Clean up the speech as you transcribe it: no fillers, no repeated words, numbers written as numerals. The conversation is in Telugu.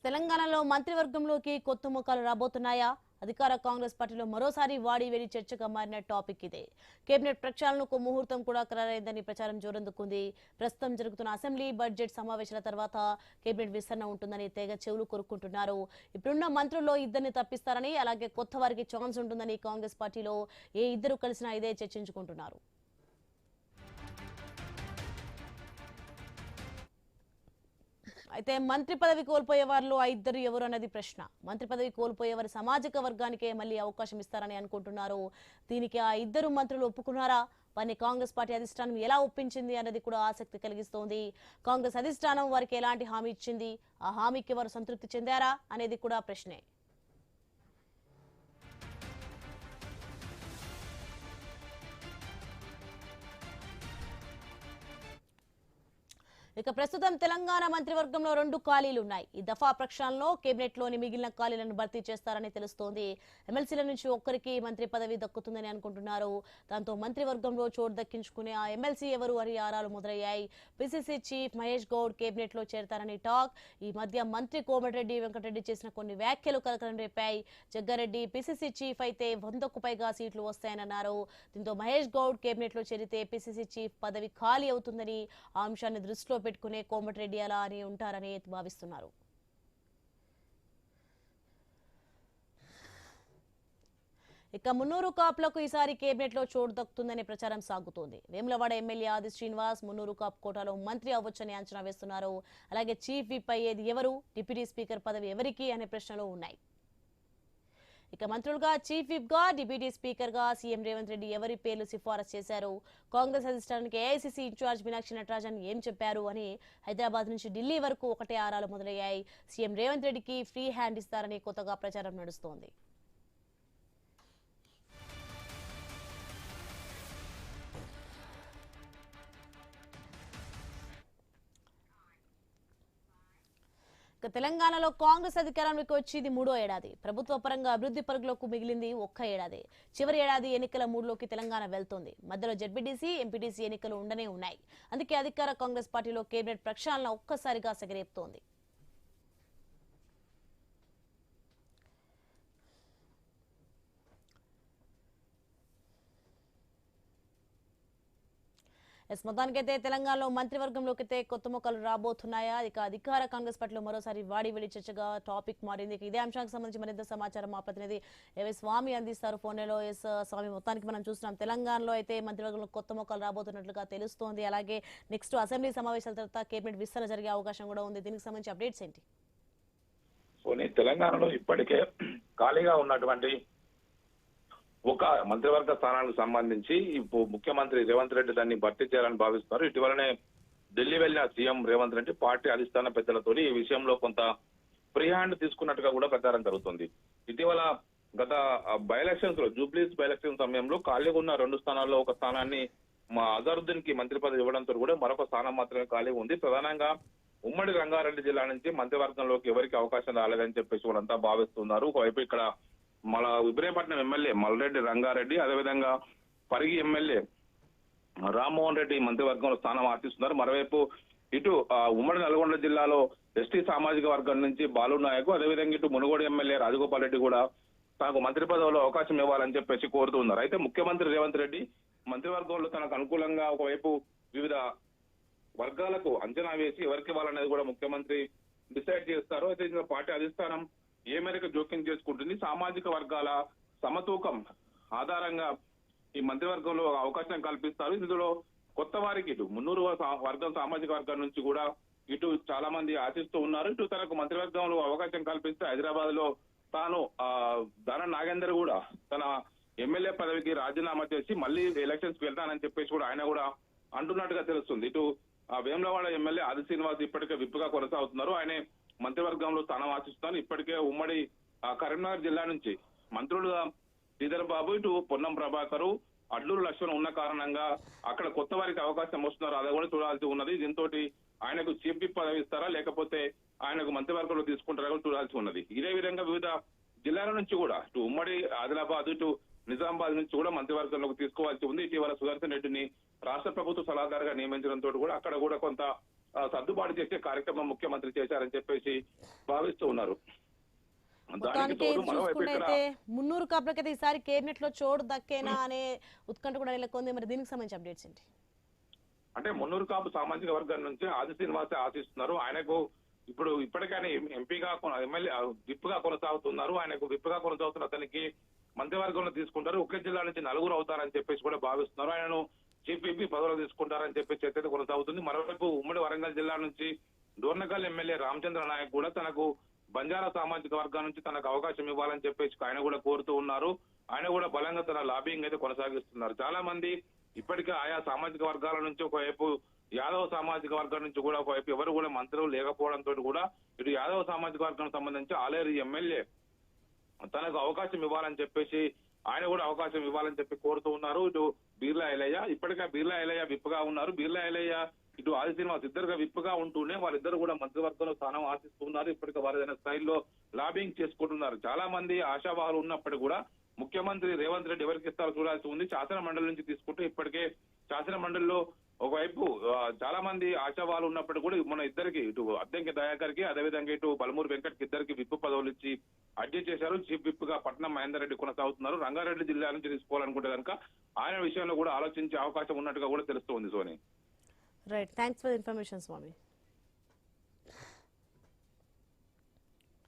తెలంగాణలో మంత్రివర్గంలోకి కొత్త ముఖాలు రాబోతున్నాయా? అధికార కాంగ్రెస్ పార్టీలో మరోసారి వాడివేడి చర్చగా మారిన టాపిక్ ఇదే. కేబినెట్ ప్రక్షాళనకు ముహూర్తం కూడా ఖరారైందని ప్రచారం జోరందుకుంది. ప్రస్తుతం జరుగుతున్న అసెంబ్లీ బడ్జెట్ సమావేశాల తర్వాత కేబినెట్ విస్తరణ ఉంటుందని తెగ చెవులు కొరుక్కుంటున్నారు. ఇప్పుడున్న మంత్రుల్లో ఇద్దరిని తప్పిస్తారని, అలాగే కొత్త వారికి ఛాన్స్ ఉంటుందని కాంగ్రెస్ పార్టీలో ఏ ఇద్దరు కలిసినా ఇదే చర్చించుకుంటున్నారు. అయితే మంత్రి పదవి కోల్పోయే వారిలో ఆ ఇద్దరు ఎవరు అన్నది ప్రశ్న. మంత్రి పదవి కోల్పోయే వారి సామాజిక వర్గానికే మళ్ళీ అవకాశం ఇస్తారని అనుకుంటున్నారు. దీనికి ఆ ఇద్దరు మంత్రులు ఒప్పుకున్నారా? వారిని కాంగ్రెస్ పార్టీ అధిష్టానం ఎలా ఒప్పించింది అన్నది కూడా ఆసక్తి కలిగిస్తోంది. కాంగ్రెస్ అధిష్టానం వారికి ఎలాంటి హామీ ఇచ్చింది? ఆ హామీకి వారు సంతృప్తి చెందారా అనేది కూడా ప్రశ్నే. ఇక ప్రస్తుతం తెలంగాణ మంత్రివర్గంలో 2 ఖాళీలు ఉన్నాయి. ఈ దఫా ప్రక్షాళనలో కేబినెట్ లోని మిగిలిన ఖాళీలను భర్తీ చేస్తారని తెలుస్తోంది. ఎమ్మెల్సీల నుంచి ఒక్కరికి మంత్రి పదవి దక్కుతుందని అనుకుంటున్నారు. దాంతో మంత్రివర్గంలో చోటు దక్కించుకునే ఆ ఎమ్మెల్సీ ఎవరు అని ఆరాలు మొదలయ్యాయి. PCC chief Mahesh Goud cabinet లో చేరతారని టాక్. ఈ మధ్య మంత్రి కోమటిరెడ్డి వెంకటరెడ్డి చేసిన కొన్ని వ్యాఖ్యలు కలకలం రేపాయి. జగ్గారెడ్డి పిసిసి చీఫ్ అయితే 100కు పైగా సీట్లు వస్తాయని అన్నారు. దీంతో మహేష్ గౌడ్ కేబినెట్ లో చేరితే పిసిసి చీఫ్ పదవి ఖాళీ అవుతుందని, ఆ అంశాన్ని దృష్టిలో పెట్టుకునే కోమటిరెడ్డి అలా అని ఉంటారని భావిస్తున్నారు. ఇక మున్నూరు కాపులకు ఈసారి కేబినెట్ లో చోటు దక్కుతుందనే ప్రచారం సాగుతోంది. వేములవాడ ఎమ్మెల్యే ఆది శ్రీనివాస్ మున్నూరు కాపు కోటాలో మంత్రి అవ్వొచ్చని అంచనా వేస్తున్నారు. అలాగే చీఫ్ విప్ అయ్యేది ఎవరు, డిప్యూటీ స్పీకర్ పదవి ఎవరికి అనే ప్రశ్నలు ఉన్నాయి. ఇక మంత్రులుగా చీఫ్ విప్ గా, డిప్యూటీ స్పీకర్ గా సీఎం రేవంత్ రెడ్డి ఎవరి పేర్లు సిఫారసు చేశారు? కాంగ్రెస్ అధిష్టానానికి ఏఐసీసీ ఇన్ఛార్జ్ మీనాక్షి నటరాజన్ ఏం చెప్పారు అని హైదరాబాద్ నుంచి ఢిల్లీ వరకు ఒకటే ఆరాలు మొదలయ్యాయి. సీఎం రేవంత్ రెడ్డికి ఫ్రీ హ్యాండ్ ఇస్తారని కొత్తగా ప్రచారం నడుస్తోంది. ఇక తెలంగాణలో కాంగ్రెస్ అధికారంలోకి వచ్చి ఇది 3వ ఏడాది. ప్రభుత్వ పరంగా అభివృద్ధి పరుగులకు మిగిలింది ఒక్క ఏడాది. చివరి ఏడాది ఎన్నికల మూడ్లోకి తెలంగాణ వెళ్తోంది. మధ్యలో జెడ్పీటీసీ, ఎంపీటీసీ ఎన్నికలు ఉండనే ఉన్నాయి. అందుకే అధికార కాంగ్రెస్ పార్టీలో కేబినెట్ ప్రక్షాళన ఒక్కసారిగా సెగరేపుతోంది. మొత్తానికైతే తెలంగాణలో మంత్రివర్గంలోకి అయితే కొత్త మొక్కలు రాబోతున్నాయా? ఇక అధికార కాంగ్రెస్ పార్టీలో మరోసారి వాడివేడి చర్చగా టాపిక్ మారింది. ఇదే అంశానికి సంబంధించి మరింత సమాచారం మా ప్రతినిధి స్వామి అందిస్తారు ఫోన్లో. స్వామి, మొత్తానికి మనం చూస్తున్నాం తెలంగాణలో అయితే మంత్రివర్గంలో కొత్త మొక్కలు రాబోతున్నట్లుగా తెలుస్తోంది. అలాగే నెక్స్ట్ అసెంబ్లీ సమావేశాల తర్వాత కేబినెట్ విస్తరణ జరిగే అవకాశం కూడా ఉంది. దీనికి సంబంధించి అప్డేట్స్ ఏంటి? తెలంగాణలో ఇప్పటికే ఖాళీగా ఉన్నటువంటి ఒక మంత్రివర్గ స్థానానికి సంబంధించి ముఖ్యమంత్రి రేవంత్ రెడ్డి దాన్ని భర్తీ చేయాలని భావిస్తున్నారు. ఇటీవలనే ఢిల్లీ వెళ్లిన సీఎం రేవంత్ రెడ్డి పార్టీ అధిష్టాన పెద్దలతో ఈ విషయంలో కొంత ఫ్రీ హ్యాండ్ తీసుకున్నట్టుగా కూడా ప్రచారం జరుగుతుంది. ఇటీవల గత బై ఎలక్షన్స్ లో, జూబ్లీస్ బై ఎలక్షన్ సమయంలో ఖాళీగా ఉన్న 2 స్థానాల్లో ఒక స్థానాన్ని మా అజరుద్దీన్ కి మంత్రి పదవి ఇవ్వడంతో కూడా మరొక స్థానం మాత్రమే ఖాళీగా ఉంది. ప్రధానంగా ఉమ్మడి రంగారెడ్డి జిల్లా నుంచి మంత్రివర్గంలోకి ఎవరికి అవకాశం రాలేదని చెప్పేసి వాళ్ళంతా భావిస్తున్నారు. ఒకవైపు ఇక్కడ మన ఇబ్రహీంపట్నం ఎమ్మెల్యే మల్రెడ్డి రంగారెడ్డి, అదేవిధంగా పరిగి ఎమ్మెల్యే రామ్మోహన్ రెడ్డి మంత్రివర్గంలో స్థానం ఆశిస్తున్నారు. మరోవైపు ఇటు ఉమ్మడి నల్గొండ జిల్లాలో ఎస్టీ సామాజిక వర్గం నుంచి బాలు నాయక్, అదేవిధంగా ఇటు మునుగోడు ఎమ్మెల్యే రాజగోపాల్ రెడ్డి కూడా తనకు మంత్రి పదవిలో అవకాశం ఇవ్వాలని చెప్పేసి కోరుతున్నారు. అయితే ముఖ్యమంత్రి రేవంత్ రెడ్డి మంత్రివర్గంలో తనకు అనుకూలంగా ఒకవైపు వివిధ వర్గాలకు అంచనా వేసి ఎవరికి ఇవ్వాలనేది కూడా ముఖ్యమంత్రి డిసైడ్ చేస్తారు. అయితే పార్టీ అధిష్టానం ఏ మేరకు జోక్యం చేసుకుంటుంది, సామాజిక వర్గాల సమతూకం ఆధారంగా ఈ మంత్రివర్గంలో అవకాశం కల్పిస్తారు. ఇందులో కొత్త వారికి ఇటు మున్నూరు వర్గం సామాజిక వర్గం నుంచి కూడా ఇటు చాలా మంది ఆశిస్తూ ఉన్నారు. ఇటు తనకు మంత్రివర్గంలో అవకాశం కల్పిస్తే హైదరాబాద్ లో తాను దాన నాగేందర్ కూడా తన ఎమ్మెల్యే పదవికి రాజీనామా చేసి మళ్ళీ ఎలక్షన్స్ వెళ్తానని చెప్పేసి కూడా ఆయన కూడా అంటున్నట్టుగా తెలుస్తుంది. ఇటు వేములవాడ ఎమ్మెల్యే ఆది శ్రీనివాస్ ఇప్పటికే విప్పుగా కొనసాగుతున్నారు. ఆయన మంత్రివర్గంలో స్థానం ఆశిస్తున్నారు. ఇప్పటికే ఉమ్మడి కరీంనగర్ జిల్లా నుంచి మంత్రులుగా శ్రీధర్ బాబు, ఇటు పొన్నం ప్రభాకర్, అడ్లూరు లక్ష్మణ్ ఉన్న కారణంగా అక్కడ కొత్త వారికి అవకాశం వస్తున్నారు. అది కూడా చూడాల్సి ఉన్నది. దీంతో ఆయనకు చీఫ్ విప్ పదవి ఇస్తారా, లేకపోతే ఆయనకు మంత్రివర్గంలో తీసుకుంటారా కూడా చూడాల్సి ఉన్నది. ఇదే విధంగా వివిధ జిల్లాల నుంచి కూడా ఇటు ఉమ్మడి ఆదిలాబాద్, ఇటు నిజామాబాద్ నుంచి కూడా మంత్రివర్గంలోకి తీసుకోవాల్సి ఉంది. ఇటీవల సుదర్శన్ రెడ్డిని రాష్ట్ర ప్రభుత్వ సలహాదారుగా నియమించడంతో కూడా అక్కడ కూడా కొంత సర్దుబాటు చేసే కార్యక్రమం ముఖ్యమంత్రి చేశారని చెప్పేసి భావిస్తూ ఉన్నారు. దానికి మొత్తానికి తోడు మరోవైపు ఇక్కడ చూసుకుంటే మున్నూరు కాపులకైతే ఈసారి కేబినెట్ లో చోటు దక్కేనా అనే ఉత్కంఠ కూడా నెలకొంది. మరి దీనికి సంబంధించి అప్డేట్స్ ఏంటి? అంటే మున్నూరు కాపు సామాజిక వర్గం నుంచి ఆది శ్రీనివాసే ఆశిస్తున్నారు. ఆయనకు ఇప్పుడు ఇప్పటికైనా ఎంపీగా ఎమ్మెల్యే విప్గా కొనసాగుతున్నారు. ఆయనకు విప్గా కొనసాగుతున్న అతనికి మంత్రివర్గంలో తీసుకుంటారు. ఒకే జిల్లా నుంచి నలుగురు అవుతారని చెప్పేసి కూడా భావిస్తున్నారు. ఆయనను చీఫ్ విపి పదవులు తీసుకుంటారని చెప్పేసి చర్చ కొనసాగుతుంది. మరోవైపు ఉమ్మడి వరంగల్ జిల్లా నుంచి డోర్నకల్ ఎమ్మెల్యే రామచంద్ర నాయక్ కూడా తనకు బంజారా సామాజిక వర్గం నుంచి తనకు అవకాశం ఇవ్వాలని చెప్పేసి ఆయన కూడా కోరుతూ ఉన్నారు. ఆయన కూడా బలంగా తన లాబింగ్ అయితే కొనసాగిస్తున్నారు. చాలా మంది ఇప్పటికే ఆయా సామాజిక వర్గాల నుంచి ఒకవైపు యాదవ సామాజిక వర్గం నుంచి కూడా ఒకవైపు ఎవరు కూడా మంత్రులు లేకపోవడంతో కూడా ఇటు యాదవ సామాజిక వర్గానికి సంబంధించి ఆలేరు ఎమ్మెల్యే తనకు అవకాశం ఇవ్వాలని చెప్పేసి ఆయన కూడా అవకాశం ఇవ్వాలని చెప్పి కోరుతూ ఉన్నారు. ఇటు బీర్లా ఎలయ్య ఇప్పటికే బీర్లా ఎలయ్య విప్పుగా ఉన్నారు. బీర్లా ఎలయ్య ఇటు ఆది శ్రీనివాస్ ఇద్దరుగా విప్పుగా ఉంటూనే వాళ్ళిద్దరు కూడా మంత్రివర్గంలో స్థానం ఆశిస్తున్నారు. ఇప్పటికే వారిదైన స్థాయిలో లాబింగ్ చేసుకుంటున్నారు. చాలా మంది ఆశావాహులు ఉన్నప్పటికీ కూడా ముఖ్యమంత్రి రేవంత్ రెడ్డి ఎవరికి ఇస్తారో చూడాల్సి ఉంది. శాసన మండలి నుంచి తీసుకుంటే ఇప్పటికే శాసన మండలిలో ఒకవైపు చాలా మంది ఆశావాహులు ఉన్నప్పటికీ కూడా మన ఇద్దరికి ఇటు అద్దెంకి దయాకర్కి అదేవిధంగా ఇటు బలమూరు వెంకట్కి ఇద్దరికి విప్పు పదవులు ఇచ్చి అడ్జస్ట్ చేశారు. చీఫ్ విప్ గా పట్నం మహేందర్ రెడ్డి కొనసాగుతున్నారు. రంగారెడ్డి జిల్లా నుంచి తీసుకోవాలనుకుంటే కనుక ఆయన విషయంలో కూడా ఆలోచించే అవకాశం ఉన్నట్టుగా కూడా తెలుస్తోంది. సోని right, thanks for information Swamy.